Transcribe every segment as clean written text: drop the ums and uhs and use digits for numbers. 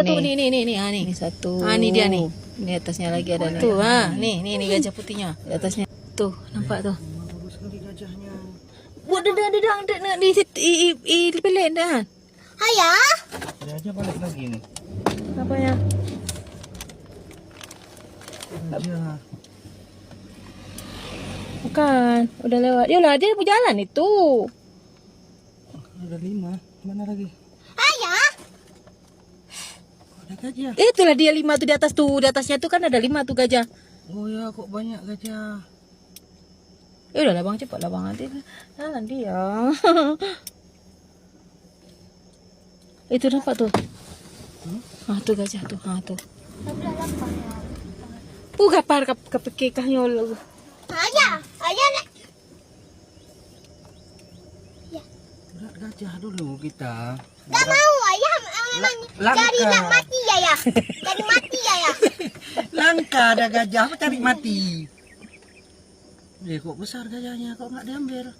Tuh nih, nih satu. Ini dia nih. Ini atasnya lagi ada nih. Tuh, nih gajah putihnya. Di atasnya. Tuh, nampak tuh. Bagus sekali gajahnya. Buat di pelet dah. Ayah. Dia aja balik lagi nih. Apanya? Gajah. Bukan, udah lewat. Dia berjalan itu. Ada 5. Mana lagi? Ayah. Ada gajah. Itulah dia 5 tuh di atas tuh. Di atasnya tuh kan ada 5 tuh gajah. Oh ya, kok banyak gajah. Ya udahlah bang, cepatlah bang, nanti jalan dia. Itu nampak tuh. Tuh gajah tuh, tuh. Kapar kepekekahnya lo. Ayah. Ayah nak. Berat gajah dulu kita. Tak mau ayah. Memang cari nak mati ayah. Cari mati ayah. Langka ada gajah, apa cari mati? Kok besar gajahnya, kok nggak diambil?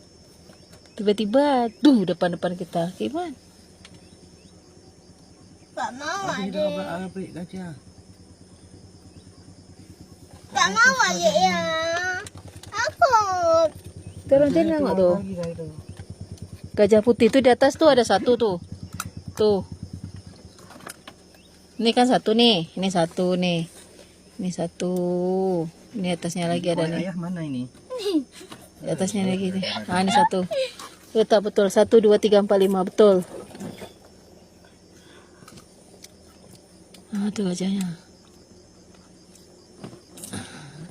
Tiba-tiba tuh depan kita. Gimana? Tak mau Ada ayah. abrik gajah. Tak mau ayah ya. Apa? Turun nengok tuh. Lagi dah itu. Gajah putih tuh di atas tuh ada satu tuh. Tuh. Ini kan satu nih, ini satu nih. Ini satu. Ini atasnya lagi ada nih. Ayah mana ini? Di atasnya lagi nih. Ini satu. Betul betul. 1 2 3 4 5 betul. Tuh gajahnya.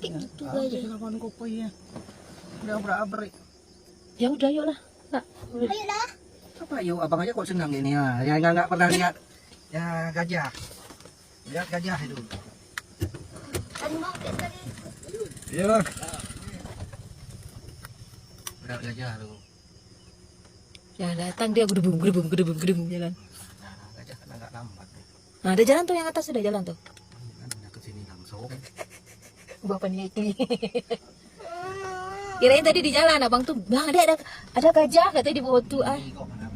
Itu Habis lawan kopi ya. Udah abrak-abrik. Ya udah yuk lah. Kak. Ayo lah. Apa yuk, abang aja kok senang ini ya. Ya nggak pernah lihat ya gajah. Lihat gajah itu. Tadi mau sekali. Ya. Berat gajah tuh. Ya datang dia gedebung jalan. Nah, gajah kan agak lambat. Nah, ada jalan tuh yang atas sudah jalan tuh. Kan udah ke sini langsung. Bapak nih. Kirain tadi di jalan abang tuh, bang ada gajah katanya di bawah tuh. Kok mana?